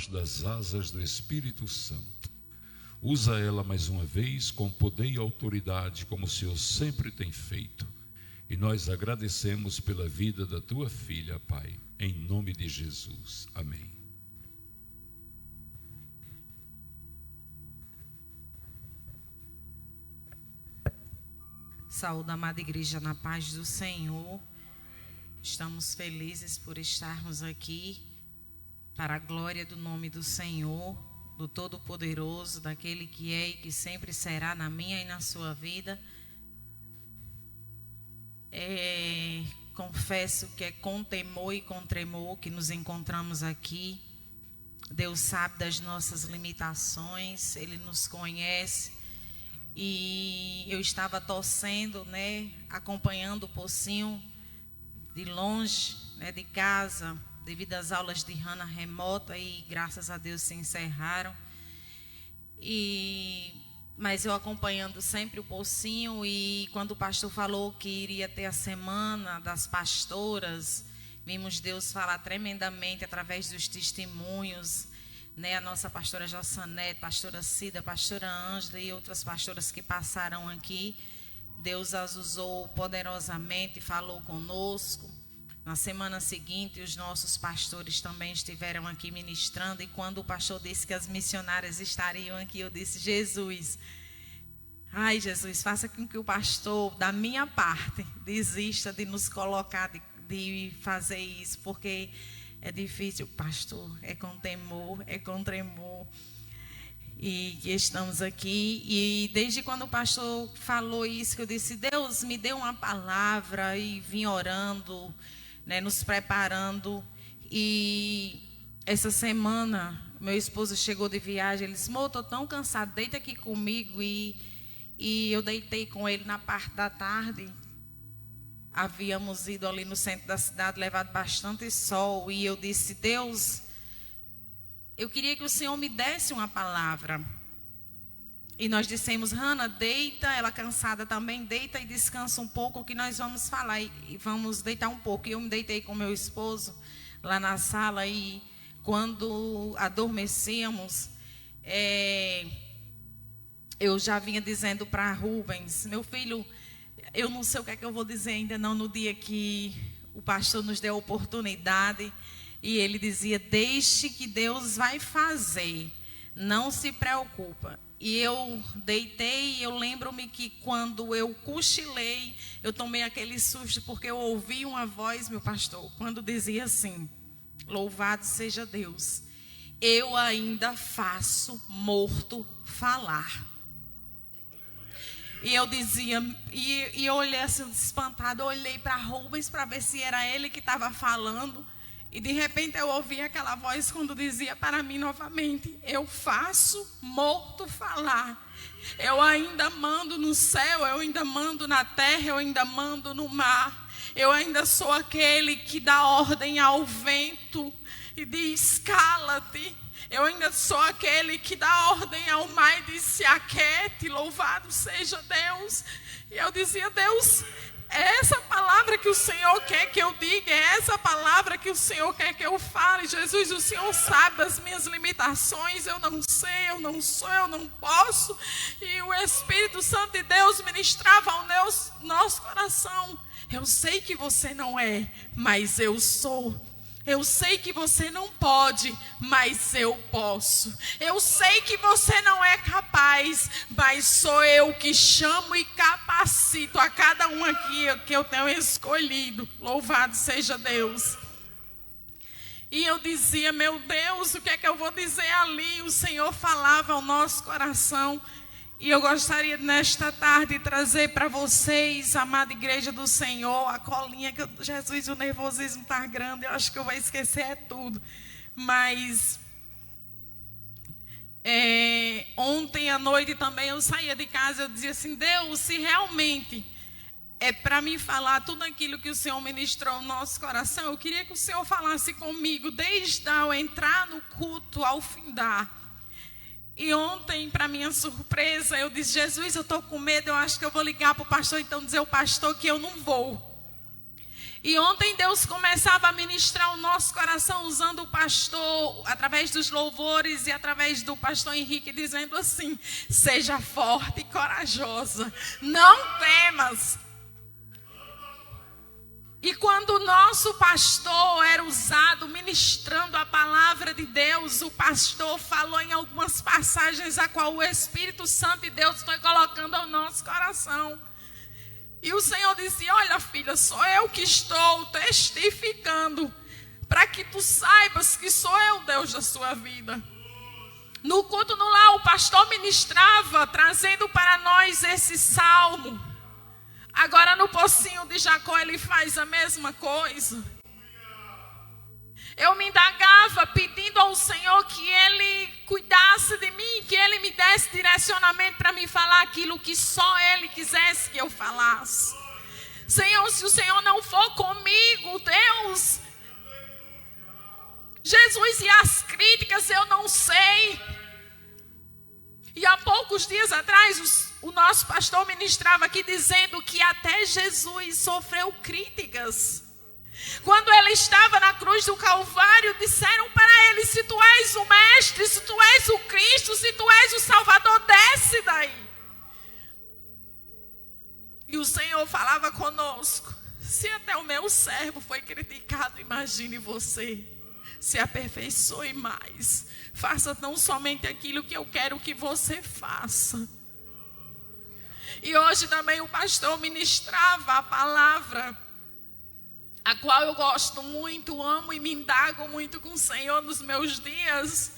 debaixo das asas do Espírito Santo. Usa ela mais uma vez com poder e autoridade, como o Senhor sempre tem feito. E nós agradecemos pela vida da tua filha, Pai, em nome de Jesus. Amém. Saúde, amada igreja, na paz do Senhor. Estamos felizes por estarmos aqui para a glória do nome do Senhor, do Todo-Poderoso, daquele que é e que sempre será na minha e na sua vida. Confesso que é com temor e com tremor que nos encontramos aqui. Deus sabe das nossas limitações, Ele nos conhece. E eu estava torcendo, acompanhando o Pocinho de longe, de casa, devido às aulas de Hannah remota, e graças a Deus se encerraram. Mas eu acompanhando sempre o Pocinho, e quando o pastor falou que iria ter a semana das pastoras, vimos Deus falar tremendamente através dos testemunhos, a nossa pastora Jossanete, pastora Cida, pastora Ângela e outras pastoras que passaram aqui. Deus as usou poderosamente, falou conosco. Na semana seguinte, os nossos pastores também estiveram aqui ministrando, e quando o pastor disse que as missionárias estariam aqui, eu disse: Jesus, faça com que o pastor, da minha parte, desista de nos colocar, de fazer isso, porque é difícil, pastor, é com temor, é com tremor, e que estamos aqui. E desde quando o pastor falou isso, que eu disse: Deus, me deu uma palavra, e vim orando, nos preparando. E essa semana, meu esposo chegou de viagem, ele disse: Mô, estou tão cansado, deita aqui comigo. E eu deitei com ele na parte da tarde. Havíamos ido ali no centro da cidade, levado bastante sol, e eu disse: Deus, eu queria que o Senhor me desse uma palavra. E nós dissemos: Hannah, deita, ela cansada também, deita e descansa um pouco, que nós vamos falar, e vamos deitar um pouco. E eu me deitei com meu esposo lá na sala, e quando adormecíamos, eu já vinha dizendo para Rubens: meu filho, eu não sei o que é que eu vou dizer ainda não, no dia que o pastor nos deu a oportunidade. E ele dizia: deixe que Deus vai fazer, não se preocupa. E eu deitei, e eu lembro-me que quando eu cochilei, eu tomei aquele susto, porque eu ouvi uma voz, meu pastor, quando dizia assim: louvado seja Deus, eu ainda faço morto falar. E eu dizia, e eu olhei assim espantada, eu olhei para Rubens para ver se era ele que estava falando. E de repente eu ouvi aquela voz quando dizia para mim novamente: eu faço morto falar. Eu ainda mando no céu, eu ainda mando na terra, eu ainda mando no mar. Eu ainda sou aquele que dá ordem ao vento e diz: cala-te. Eu ainda sou aquele que dá ordem ao mar e diz: se aquete, louvado seja Deus. E eu dizia: Deus, é essa palavra que o Senhor quer que eu diga, é essa palavra que o Senhor quer que eu fale. Jesus, o Senhor sabe das minhas limitações, eu não sei, eu não sou, eu não posso. E o Espírito Santo de Deus ministrava ao nosso coração: eu sei que você não é, mas eu sou. Eu sei que você não pode, mas eu posso. Eu sei que você não é capaz, mas sou eu que chamo e capacito a cada um aqui que eu tenho escolhido. Louvado seja Deus. E eu dizia: meu Deus, o que é que eu vou dizer ali? O Senhor falava ao nosso coração. E eu gostaria nesta tarde de trazer para vocês, amada igreja do Senhor, a colinha que Jesus, o nervosismo está grande, eu acho que eu vou esquecer tudo. Mas ontem à noite também eu saía de casa, eu dizia assim: Deus, se realmente é para mim falar tudo aquilo que o Senhor ministrou no nosso coração, eu queria que o Senhor falasse comigo desde ao entrar no culto ao findar. E ontem, para minha surpresa, eu disse: Jesus, eu estou com medo, eu acho que eu vou ligar para o pastor, então dizer ao pastor que eu não vou. E ontem Deus começava a ministrar o nosso coração usando o pastor, através dos louvores e através do pastor Henrique, dizendo assim: seja forte e corajosa, não temas. E quando o nosso pastor era usado ministrando a palavra de Deus, o pastor falou em algumas passagens a qual o Espírito Santo de Deus foi colocando ao nosso coração. E o Senhor disse: olha, filha, sou eu que estou testificando, para que tu saibas que sou eu Deus da sua vida. No culto no lar, o pastor ministrava, trazendo para nós esse salmo. Agora no Pocinho de Jacó ele faz a mesma coisa. Eu me indagava pedindo ao Senhor que Ele cuidasse de mim, que Ele me desse direcionamento para me falar aquilo que só Ele quisesse que eu falasse. Senhor, se o Senhor não for comigo, Deus, Jesus, e as críticas eu não sei. E há poucos dias atrás o nosso pastor ministrava aqui dizendo que até Jesus sofreu críticas. Quando ele estava na cruz do Calvário, disseram para ele: se tu és o Mestre, se tu és o Cristo, se tu és o Salvador, desce daí. E o Senhor falava conosco: se até o meu servo foi criticado, imagine você. Se aperfeiçoe mais. Faça tão somente aquilo que eu quero que você faça. E hoje também o pastor ministrava a palavra, a qual eu gosto muito, amo e me indago muito com o Senhor nos meus dias.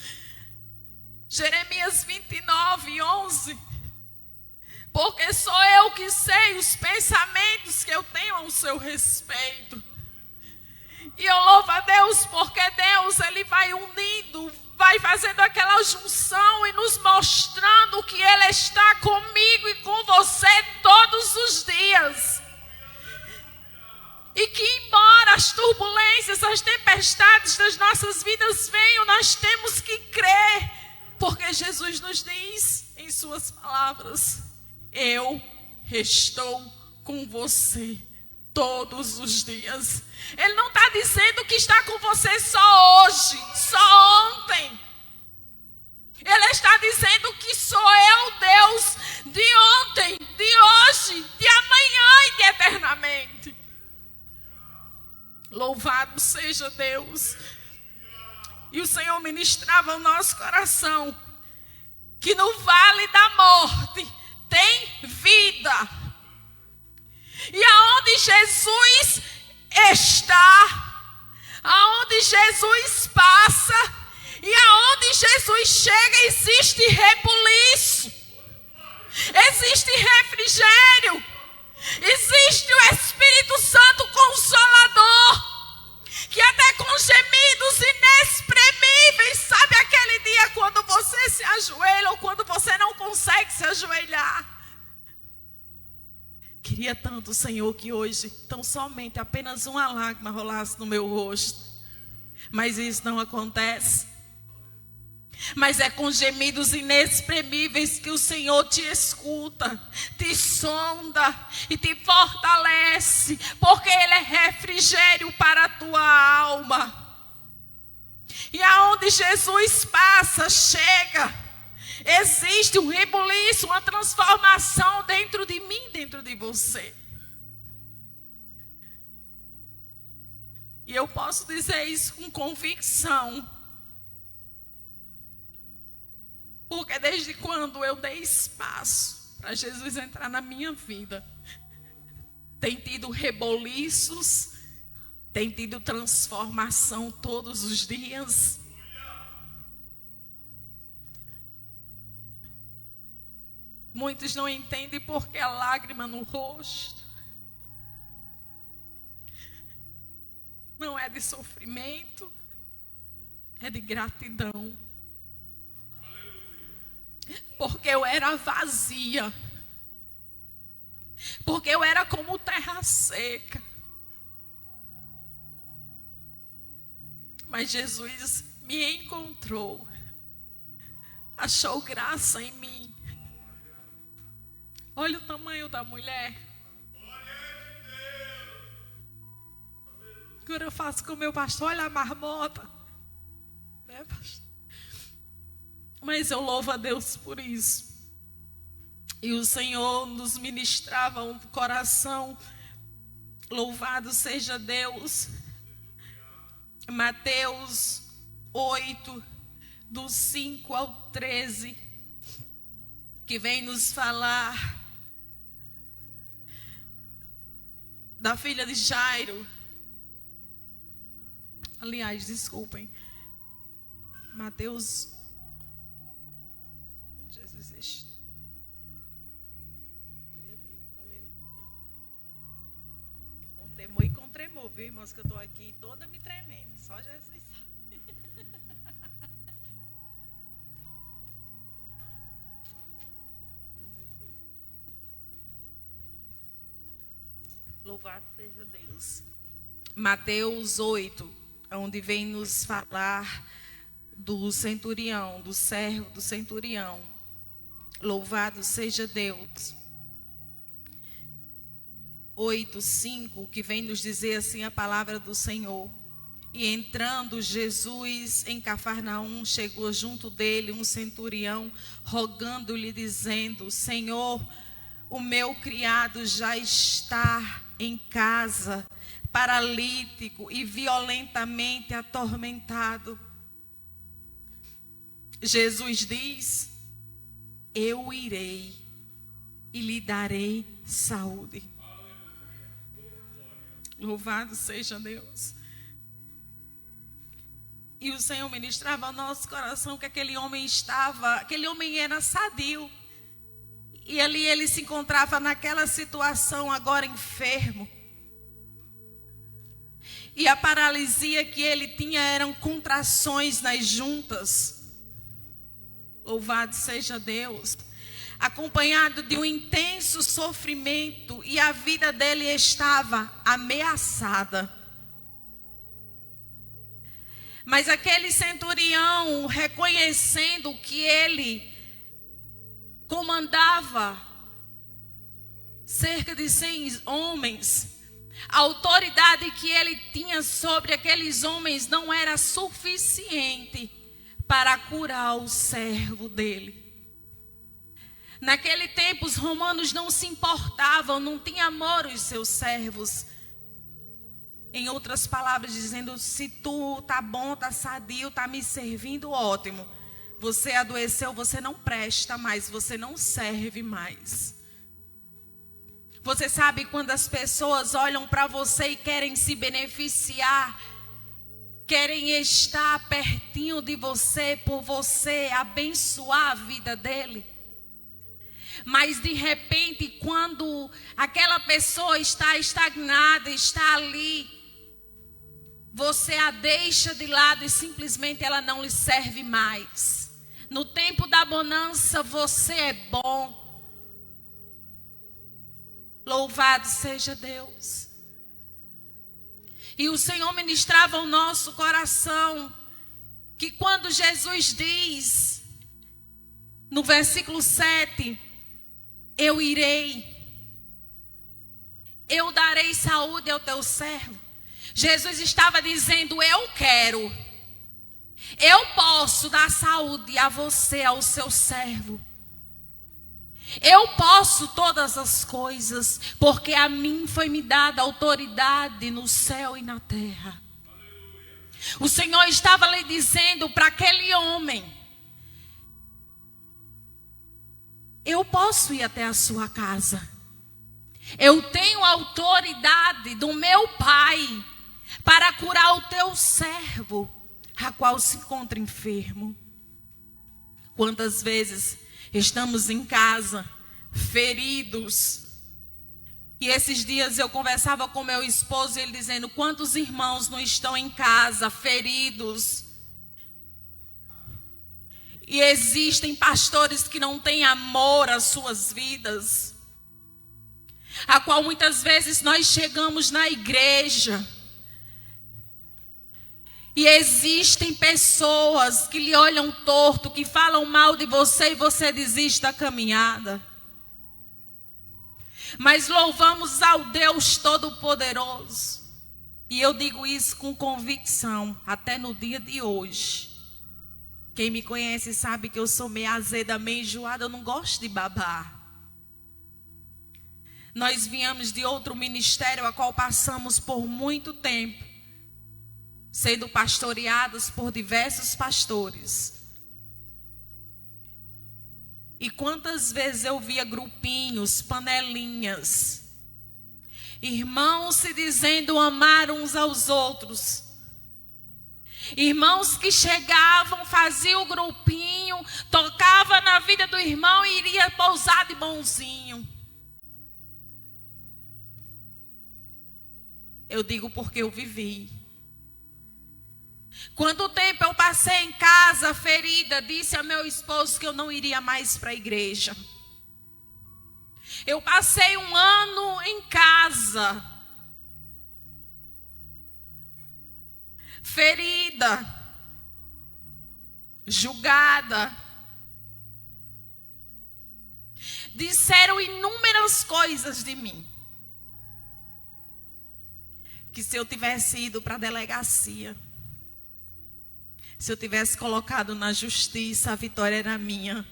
Jeremias 29:11. Porque sou eu que sei os pensamentos que eu tenho ao seu respeito. E eu louvo a Deus porque Deus, Ele vai unindo, vai fazendo aquela junção e nos mostrando que Ele está comigo e com você todos os dias. E que embora as turbulências, as tempestades das nossas vidas venham, nós temos que crer. Porque Jesus nos diz em suas palavras: eu estou com você todos os dias. Ele não está dizendo que está com você só hoje, só ontem. Ele está dizendo que sou eu, Deus, de ontem, de hoje, de amanhã e de eternamente. Louvado seja Deus. E o Senhor ministrava ao nosso coração que no vale da morte tem vida. E aonde Jesus está, aonde Jesus passa e aonde Jesus chega, existe rebuliço, existe refrigério, existe o Espírito Santo Consolador, que até com gemidos inexprimíveis, sabe aquele dia quando você se ajoelha ou quando você não consegue se ajoelhar? Queria tanto, Senhor, que hoje tão somente apenas uma lágrima rolasse no meu rosto. Mas isso não acontece. Mas é com gemidos inexprimíveis que o Senhor te escuta, te sonda e te fortalece. Porque Ele é refrigério para a tua alma. E aonde Jesus passa, chega. Existe um rebuliço, uma transformação dentro de mim, dentro de você. E eu posso dizer isso com convicção. Porque desde quando eu dei espaço para Jesus entrar na minha vida, tem tido reboliços, tem tido transformação todos os dias. Muitos não entendem porque a lágrima no rosto não é de sofrimento, é de gratidão. Porque eu era vazia, porque eu era como terra seca. Mas Jesus me encontrou, achou graça em mim. Olha o tamanho da mulher. Agora eu faço com o meu pastor, olha a marmota. Né, pastor? Mas eu louvo a Deus por isso. E o Senhor nos ministrava um coração. Louvado seja Deus. Mateus 8, do 5 ao 13, que vem nos falar da filha de Jairo. Aliás, desculpem. Mateus. Jesus existe. Com temor e com tremor, viu, irmãos? Que eu estou aqui toda me tremendo. Só Jesus sabe. Louvado seja Deus. Mateus 8, onde vem nos falar do centurião, do servo do centurião. Louvado seja Deus. 8:5, que vem nos dizer assim a palavra do Senhor. E entrando Jesus em Cafarnaum, chegou junto dele um centurião, rogando-lhe, dizendo: Senhor, o meu criado já está em casa, paralítico e violentamente atormentado. Jesus diz: eu irei e lhe darei saúde. Louvado seja Deus. E o Senhor ministrava ao nosso coração que aquele homem era sadio. E ali ele se encontrava naquela situação, agora enfermo. E a paralisia que ele tinha eram contrações nas juntas. Louvado seja Deus. Acompanhado de um intenso sofrimento, e a vida dele estava ameaçada. Mas aquele centurião, reconhecendo que ele comandava cerca de 100 homens, a autoridade que ele tinha sobre aqueles homens não era suficiente para curar o servo dele. Naquele tempo os romanos não se importavam, não tinham amor aos seus servos. Em outras palavras, dizendo: se tu tá bom, tá sadio, tá me servindo, ótimo. Você adoeceu, você não presta mais, você não serve mais. Você sabe quando as pessoas olham para você e querem se beneficiar, querem estar pertinho de você por você abençoar a vida dele. Mas de repente, quando aquela pessoa está estagnada, está ali, você a deixa de lado e simplesmente ela não lhe serve mais. No tempo da bonança você é bom. Louvado seja Deus. E o Senhor ministrava o nosso coração que quando Jesus diz no versículo 7, eu irei, eu darei saúde ao teu servo. Jesus estava dizendo: eu quero, eu posso dar saúde a você, ao seu servo. Eu posso todas as coisas, porque a mim foi me dada autoridade no céu e na terra. O Senhor estava lhe dizendo para aquele homem: eu posso ir até a sua casa. Eu tenho autoridade do meu Pai para curar o teu servo, a qual se encontra enfermo. Quantas vezes estamos em casa, feridos. E esses dias eu conversava com meu esposo e ele dizendo: quantos irmãos não estão em casa, feridos? E existem pastores que não têm amor às suas vidas, a qual muitas vezes nós chegamos na igreja e existem pessoas que lhe olham torto, que falam mal de você e você desiste da caminhada. Mas louvamos ao Deus Todo-Poderoso, E eu digo isso com convicção, até no dia de hoje. Quem me conhece sabe que eu sou meio azeda, meio enjoada, eu não gosto de babar. Nós viemos de outro ministério, a qual passamos por muito tempo, sendo pastoreados por diversos pastores. E quantas vezes eu via grupinhos, panelinhas, irmãos se dizendo amar uns aos outros. Irmãos que chegavam, faziam o grupinho, tocava na vida do irmão e iria pousar de bonzinho. Eu digo porque eu vivi. Quanto tempo eu passei em casa ferida, disse a meu esposo que eu não iria mais para a igreja. Eu passei 1 ano em casa, ferida, julgada. Disseram inúmeras coisas de mim. Que se eu tivesse ido para a delegacia, se eu tivesse colocado na justiça, a vitória era minha.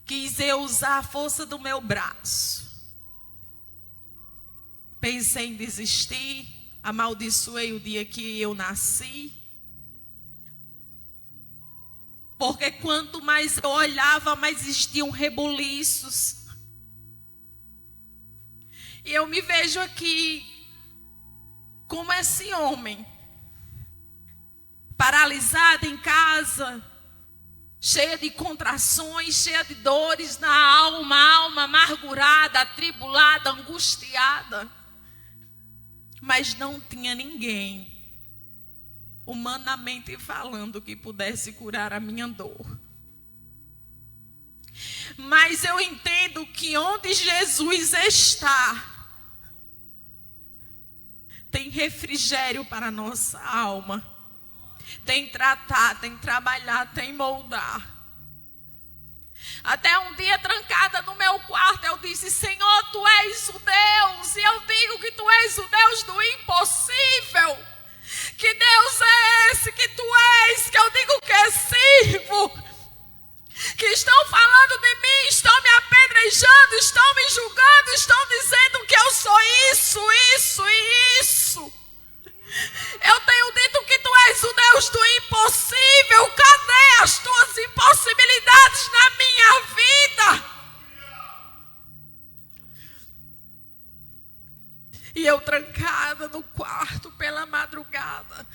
Quis eu usar a força do meu braço. Pensei em desistir, amaldiçoei o dia que eu nasci. Porque quanto mais eu olhava, mais existiam rebuliços. E eu me vejo aqui como esse homem, paralisado em casa, cheia de contrações, cheia de dores na alma amargurada, atribulada, angustiada. Mas não tinha ninguém, humanamente falando, que pudesse curar a minha dor. Mas eu entendo que onde Jesus está, tem refrigério para a nossa alma. Tem tratar, tem trabalhar, tem moldar. Até um dia trancada no meu quarto, eu disse: Senhor, Tu és o Deus. E eu digo que Tu és o Deus do impossível. Que Deus é esse que Tu és, que eu digo que sirvo. Que estão falando de mim, estão me apedrejando, estão me julgando, estão dizendo que eu sou isso e isso. Eu tenho dito que Tu és o Deus do impossível. Cadê as Tuas impossibilidades na minha vida? E eu trancada no quarto pela madrugada,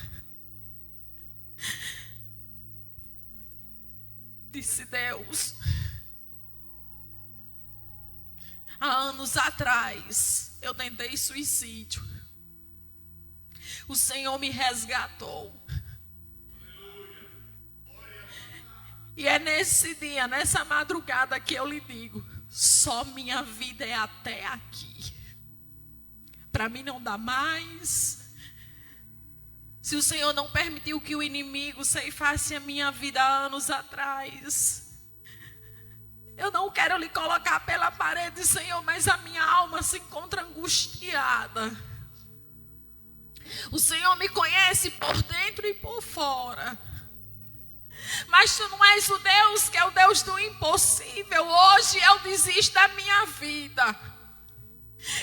disse: Deus, há anos atrás eu tentei suicídio. O Senhor me resgatou. E é nesse dia, nessa madrugada, que eu lhe digo: só minha vida é até aqui. Para mim não dá mais. Se o Senhor não permitiu que o inimigo ceifasse a minha vida há anos atrás, eu não quero lhe colocar pela parede, Senhor, mas a minha alma se encontra angustiada. O Senhor me conhece por dentro e por fora. Mas Tu não és o Deus que é o Deus do impossível. Hoje eu desisto da minha vida.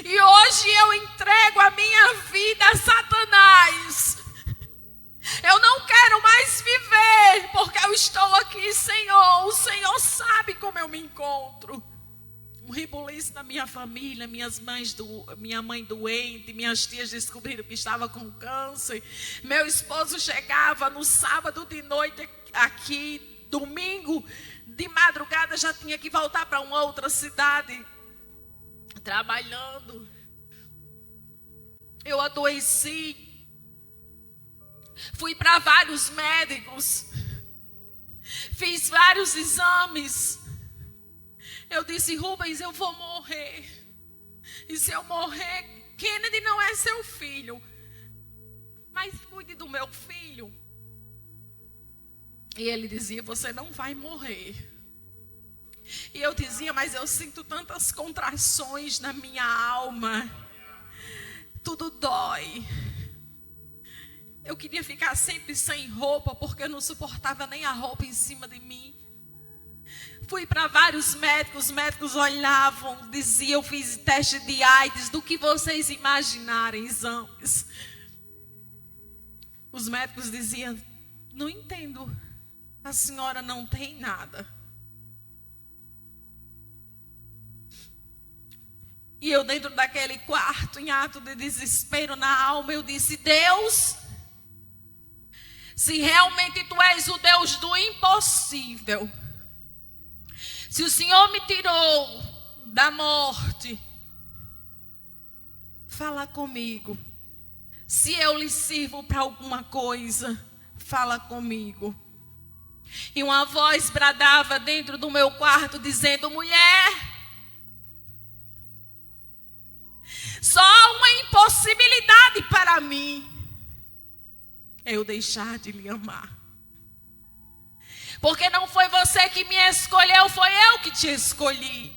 E hoje eu entrego a minha vida a Satanás. Eu não quero mais viver, porque eu estou aqui, Senhor. O Senhor sabe como eu me encontro. Um rebuliço na minha família, minha mãe doente, minhas tias descobriram que estava com câncer. Meu esposo chegava no sábado de noite aqui, domingo de madrugada já tinha que voltar para uma outra cidade, trabalhando. Eu adoeci. Fui para vários médicos. Fiz vários exames. Eu disse: Rubens, eu vou morrer. E se eu morrer, Kennedy não é seu filho. Mas cuide do meu filho. E ele dizia: você não vai morrer. E eu dizia: mas eu sinto tantas contrações na minha alma. Tudo dói. Eu queria ficar sempre sem roupa, porque eu não suportava nem a roupa em cima de mim. Fui para vários médicos, os médicos olhavam, diziam, eu fiz teste de AIDS, do que vocês imaginarem, exames. Os médicos diziam, não entendo, a senhora não tem nada. E eu dentro daquele quarto, em ato de desespero na alma, eu disse, Deus, se realmente Tu és o Deus do impossível, se o Senhor me tirou da morte, fala comigo. Se eu lhe sirvo para alguma coisa, fala comigo. E uma voz bradava dentro do meu quarto dizendo, mulher, só uma impossibilidade para mim é eu deixar de lhe amar. Porque não foi você que me escolheu, foi eu que te escolhi.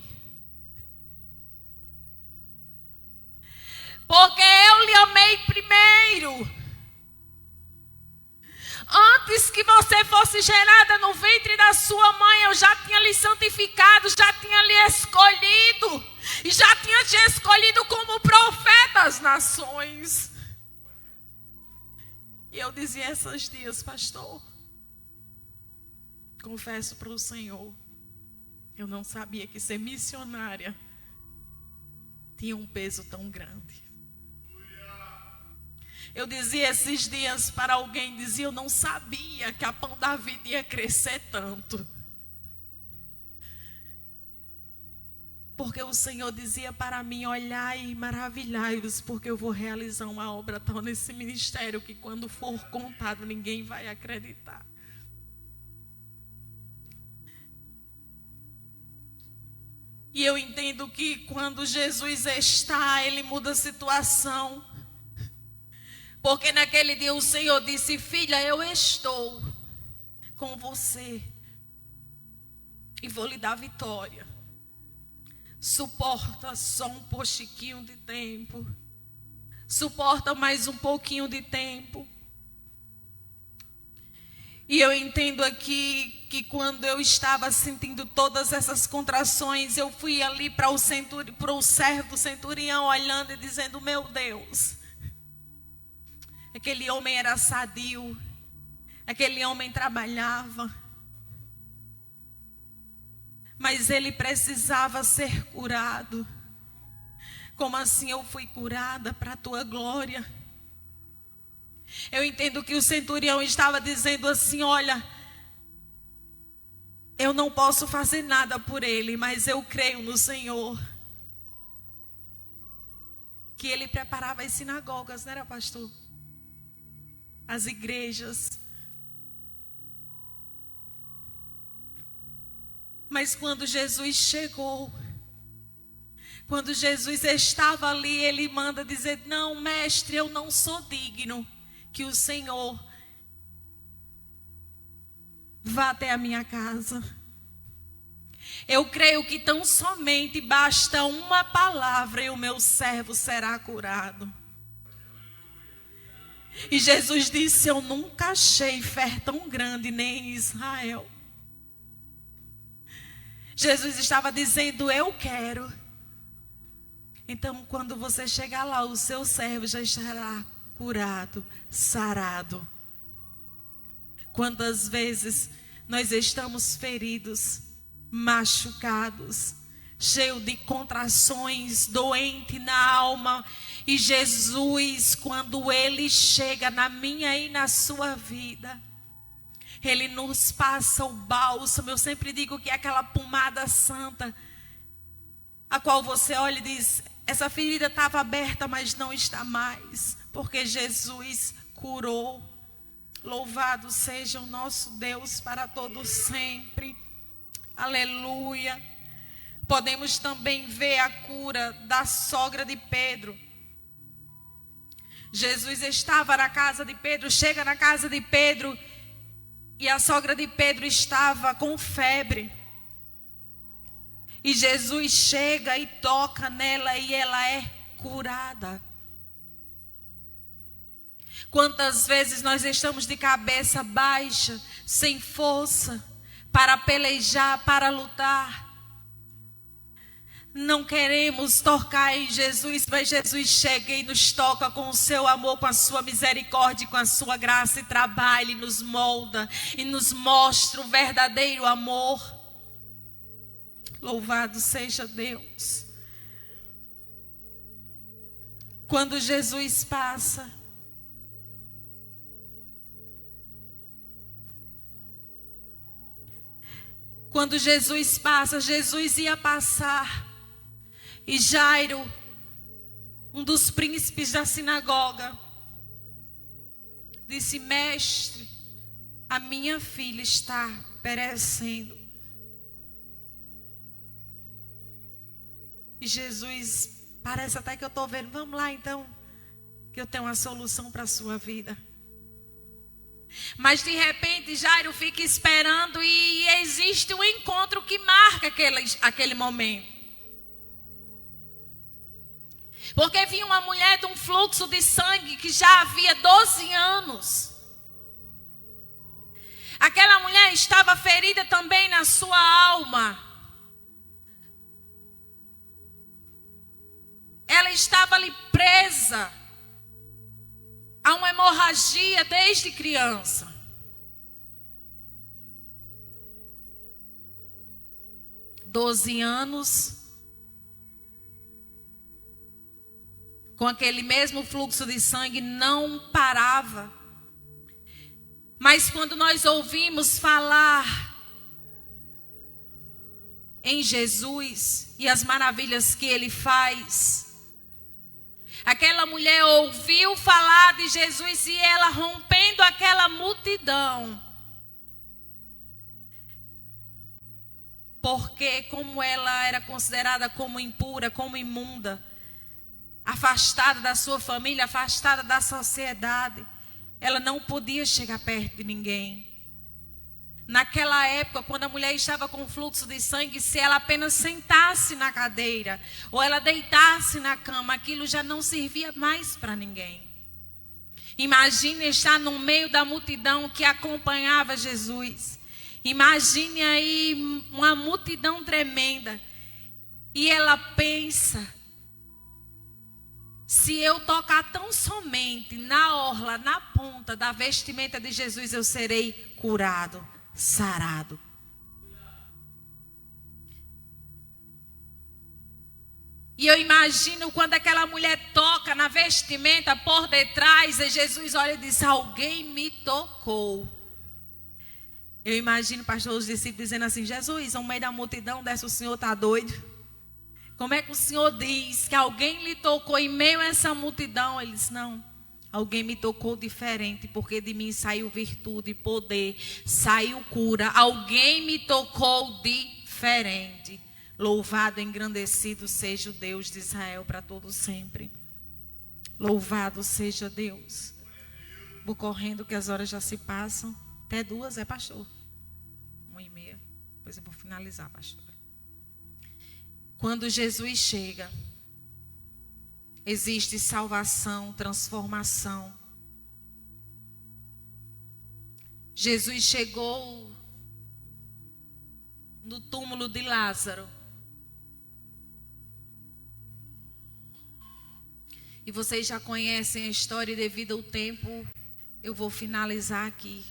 Porque eu lhe amei primeiro. Antes que você fosse gerada no ventre da sua mãe, eu já tinha lhe santificado, já tinha lhe escolhido. E já tinha te escolhido como profeta das nações. E eu dizia esses dias, pastor, confesso para o Senhor, eu não sabia que ser missionária tinha um peso tão grande. Eu dizia esses dias para alguém, dizia, eu não sabia que a Pão da Vida ia crescer tanto. Porque o Senhor dizia para mim, olhai e maravilhai-vos, porque eu vou realizar uma obra tal nesse ministério que quando for contado ninguém vai acreditar. E eu entendo que quando Jesus está, Ele muda a situação. Porque naquele dia o Senhor disse, filha, eu estou com você e vou lhe dar vitória. Suporta só um pouquinho de tempo. Suporta mais um pouquinho de tempo. E eu entendo aqui que quando eu estava sentindo todas essas contrações, eu fui ali para o servo centurião olhando e dizendo, meu Deus, aquele homem era sadio, aquele homem trabalhava, mas ele precisava ser curado. Como assim eu fui curada para a tua glória? Eu entendo que o centurião estava dizendo assim, olha, eu não posso fazer nada por ele, mas eu creio no Senhor. Que ele preparava as sinagogas, não era, pastor? As igrejas. Mas quando Jesus chegou, quando Jesus estava ali, ele manda dizer, não, mestre, eu não sou digno que o Senhor vá até a minha casa. Eu creio que tão somente basta uma palavra e o meu servo será curado. E Jesus disse, eu nunca achei fé tão grande nem em Israel. Jesus estava dizendo, eu quero. Então quando você chegar lá, o seu servo já estará curado, sarado. Quantas vezes nós estamos feridos, machucados, cheio de contrações, doente na alma. E Jesus, quando Ele chega na minha e na sua vida, Ele nos passa o bálsamo. Eu sempre digo que é aquela pomada santa, a qual você olha e diz, essa ferida estava aberta, mas não está mais, porque Jesus curou. Louvado seja o nosso Deus para todo sempre. Aleluia. Podemos também ver a cura da sogra de Pedro. Jesus estava na casa de Pedro, chega na casa de Pedro, e a sogra de Pedro estava com febre. E Jesus chega e toca nela e ela é curada. Quantas vezes nós estamos de cabeça baixa, sem força, para pelejar, para lutar. Não queremos tocar em Jesus, mas Jesus chega e nos toca com o seu amor, com a sua misericórdia, com a sua graça, e trabalha e nos molda e nos mostra o verdadeiro amor. Louvado seja Deus. Quando Jesus passa, Jesus ia passar. E Jairo, um dos príncipes da sinagoga, disse: mestre, a minha filha está perecendo. E Jesus, parece até que eu estou vendo, vamos lá então, que eu tenho uma solução para a sua vida. Mas de repente Jairo fica esperando e existe um encontro que marca aquele momento. Porque vinha uma mulher de um fluxo de sangue que já havia 12 anos. Aquela mulher estava ferida também na sua alma. Ela estava ali presa a uma hemorragia desde criança. Doze anos. Com aquele mesmo fluxo de sangue, não parava. Mas quando nós ouvimos falar em Jesus e as maravilhas que Ele faz, aquela mulher ouviu falar de Jesus e ela, rompendo aquela multidão, porque como ela era considerada como impura, como imunda, afastada da sua família, afastada da sociedade, ela não podia chegar perto de ninguém. Naquela época, quando a mulher estava com fluxo de sangue, se ela apenas sentasse na cadeira ou ela deitasse na cama, aquilo já não servia mais para ninguém. Imagine estar no meio da multidão que acompanhava Jesus. Imagine aí uma multidão tremenda. E ela pensa: se eu tocar tão somente na orla, na ponta da vestimenta de Jesus, eu serei curado, sarado. E eu imagino quando aquela mulher toca na vestimenta por detrás, e Jesus olha e diz: alguém me tocou. Eu imagino, pastor, os discípulos dizendo assim: Jesus, no meio da multidão dessa, o senhor está doido? Como é que o Senhor diz que alguém lhe tocou em meio a essa multidão? Ele disse: não, alguém me tocou diferente, porque de mim saiu virtude, poder, saiu cura. Alguém me tocou diferente. Louvado, engrandecido seja o Deus de Israel para todo sempre. Louvado seja Deus. Vou correndo que as horas já se passam. Até 2, pastor? 1h30. Depois eu vou finalizar, pastor. Quando Jesus chega, existe salvação, transformação. Jesus chegou no túmulo de Lázaro. E vocês já conhecem a história, e devido ao tempo, eu vou finalizar aqui.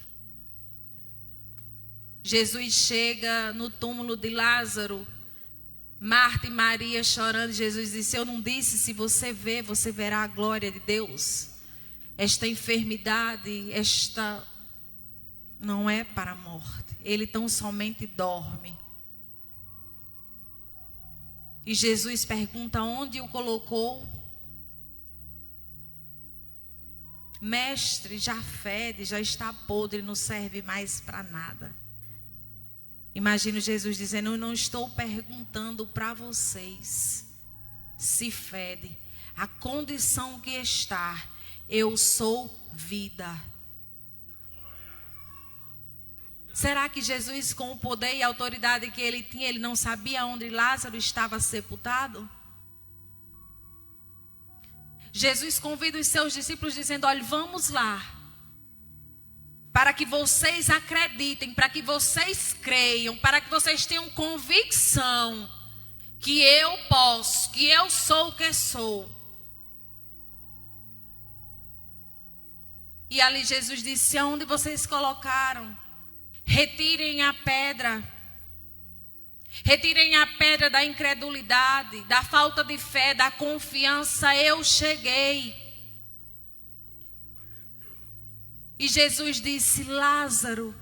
Jesus chega no túmulo de Lázaro. Marta e Maria chorando, Jesus disse: eu não disse, se você vê, você verá a glória de Deus. Esta enfermidade, esta não é para a morte. Ele tão somente dorme. E Jesus pergunta: onde o colocou? Mestre, já fede, já está podre, não serve mais para nada. Imagino Jesus dizendo: eu não estou perguntando para vocês se fede, a condição que está, eu sou vida. Será que Jesus, com o poder e a autoridade que ele tinha, ele não sabia onde Lázaro estava sepultado? Jesus convida os seus discípulos dizendo: olha, vamos lá, para que vocês acreditem, para que vocês creiam, para que vocês tenham convicção que eu posso, que eu sou o que sou. E ali Jesus disse: aonde vocês colocaram? Retirem a pedra. Retirem a pedra da incredulidade, da falta de fé, da confiança. Eu cheguei. E Jesus disse: Lázaro,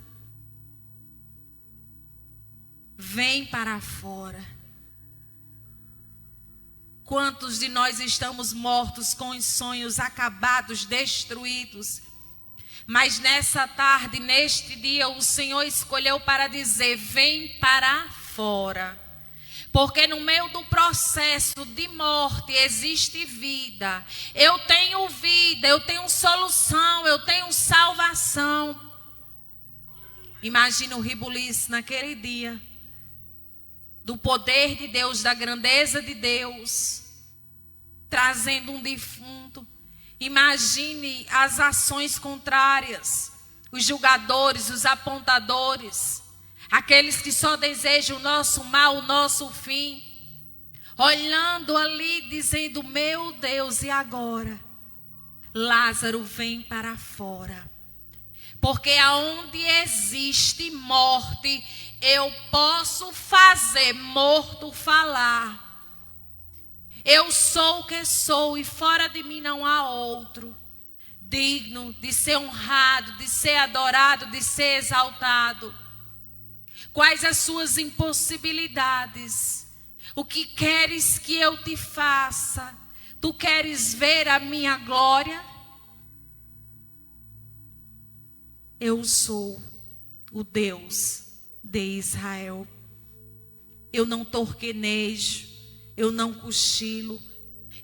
vem para fora. Quantos de nós estamos mortos com os sonhos acabados, destruídos? Mas nessa tarde, neste dia, o Senhor escolheu para dizer: vem para fora. Porque no meio do processo de morte existe vida. Eu tenho vida, eu tenho solução, eu tenho salvação. Imagina o rebuliço naquele dia, do poder de Deus, da grandeza de Deus, trazendo um defunto. Imagine as ações contrárias, os julgadores, os apontadores, aqueles que só desejam o nosso mal, o nosso fim, olhando ali, dizendo: meu Deus, e agora? Lázaro, vem para fora. Porque aonde existe morte, eu posso fazer morto falar. Eu sou o que sou e fora de mim não há outro digno de ser honrado, de ser adorado, de ser exaltado. Quais as suas impossibilidades? O que queres que eu te faça? Tu queres ver a minha glória? Eu sou o Deus de Israel. Eu não torquenejo, eu não cochilo,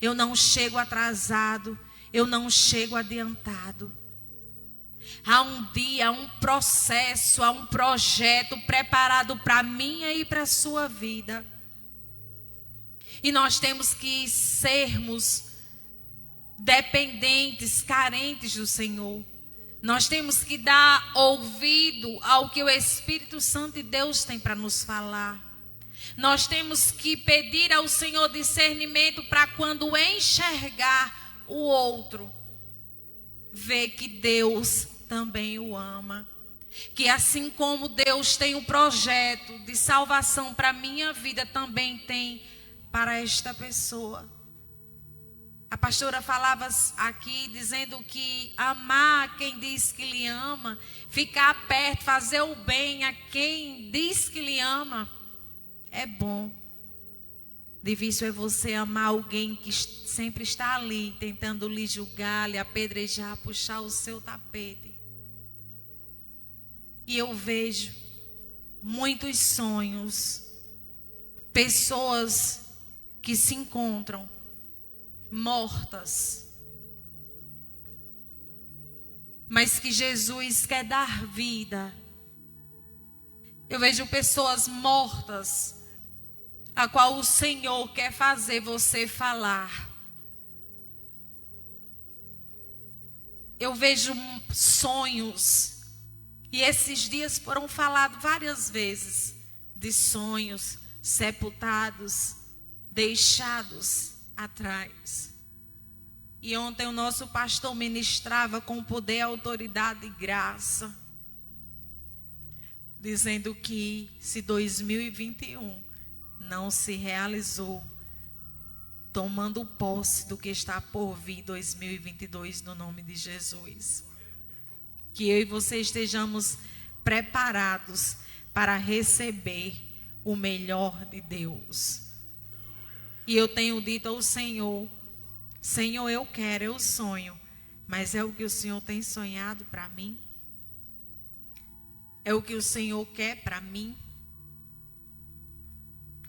eu não chego atrasado, eu não chego adiantado. Há um dia, há um processo, há um projeto preparado para a minha e para a sua vida. E nós temos que sermos dependentes, carentes do Senhor. Nós temos que dar ouvido ao que o Espírito Santo de Deus tem para nos falar. Nós temos que pedir ao Senhor discernimento para quando enxergar o outro, ver que Deus também o ama. Que assim como Deus tem um projeto de salvação para a minha vida, também tem para esta pessoa. A pastora falava aqui dizendo que amar quem diz que lhe ama, ficar perto, fazer o bem a quem diz que lhe ama, é bom. Difícil é você amar alguém que sempre está ali, tentando lhe julgar, lhe apedrejar, puxar o seu tapete. E eu vejo muitos sonhos, pessoas que se encontram mortas, mas que Jesus quer dar vida. Eu vejo pessoas mortas, a qual o Senhor quer fazer você falar. Eu vejo sonhos, e esses dias foram falados várias vezes, de sonhos sepultados, deixados atrás. E ontem o nosso pastor ministrava com poder, autoridade e graça, dizendo que se 2021 não se realizou, tomando posse do que está por vir 2022 no nome de Jesus. Que eu e você estejamos preparados para receber o melhor de Deus. E eu tenho dito ao Senhor: Senhor, eu quero, eu sonho, mas é o que o Senhor tem sonhado para mim? É o que o Senhor quer para mim?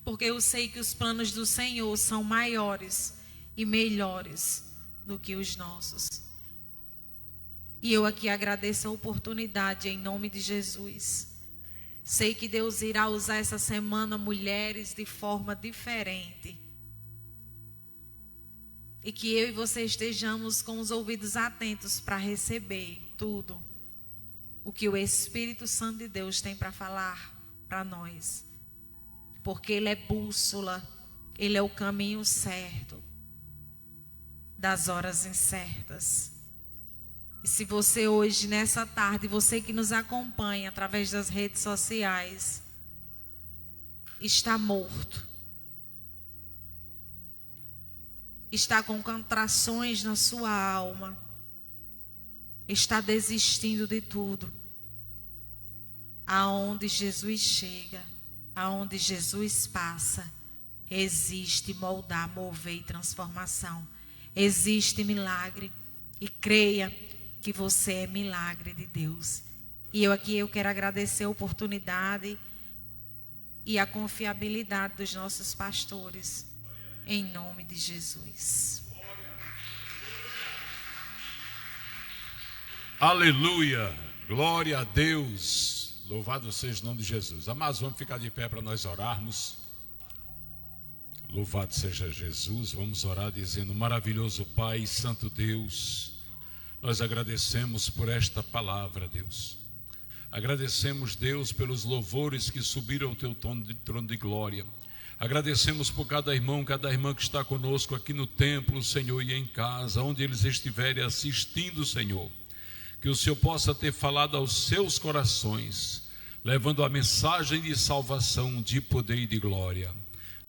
Porque eu sei que os planos do Senhor são maiores e melhores do que os nossos. E eu aqui agradeço a oportunidade em nome de Jesus. Sei que Deus irá usar essa semana mulheres de forma diferente. e que eu e você estejamos com os ouvidos atentos para receber tudo o que o Espírito Santo de Deus tem para falar para nós. Porque Ele é bússola, Ele é o caminho certo das horas incertas. E se você hoje, nessa tarde, você que nos acompanha através das redes sociais, está morto, está com contrações na sua alma, está desistindo de tudo, aonde Jesus chega, aonde Jesus passa, existe moldar, mover e transformação. Existe milagre. E creia que você é milagre de Deus. E eu quero agradecer a oportunidade e a confiabilidade dos nossos pastores. Em nome de Jesus. Aleluia. Glória a Deus. Louvado seja o nome de Jesus. Amados, vamos ficar de pé para nós orarmos. Louvado seja Jesus. Vamos orar dizendo: maravilhoso Pai, Santo Deus, nós agradecemos por esta palavra, Deus. Agradecemos, Deus, pelos louvores que subiram ao teu trono de glória. Agradecemos por cada irmão, cada irmã que está conosco aqui no templo, Senhor, e em casa, onde eles estiverem assistindo, Senhor. Que o Senhor possa ter falado aos seus corações, levando a mensagem de salvação, de poder e de glória.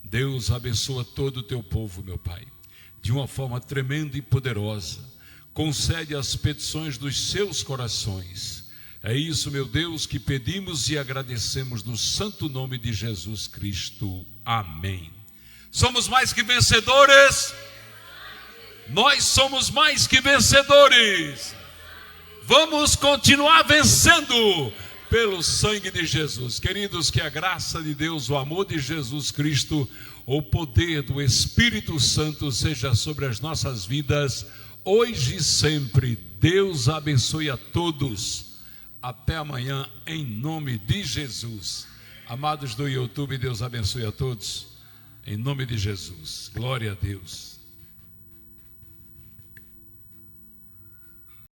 Deus abençoa todo o teu povo, meu Pai, de uma forma tremenda e poderosa. Concede as petições dos seus corações. É isso, meu Deus, que pedimos e agradecemos no santo nome de Jesus Cristo. Amém. Somos mais que vencedores. Nós somos mais que vencedores. Vamos continuar vencendo pelo sangue de Jesus. Queridos, que a graça de Deus, o amor de Jesus Cristo, o poder do Espírito Santo seja sobre as nossas vidas, hoje e sempre. Deus abençoe a todos. Até amanhã, em nome de Jesus. Amados do YouTube, Deus abençoe a todos, em nome de Jesus. Glória a Deus.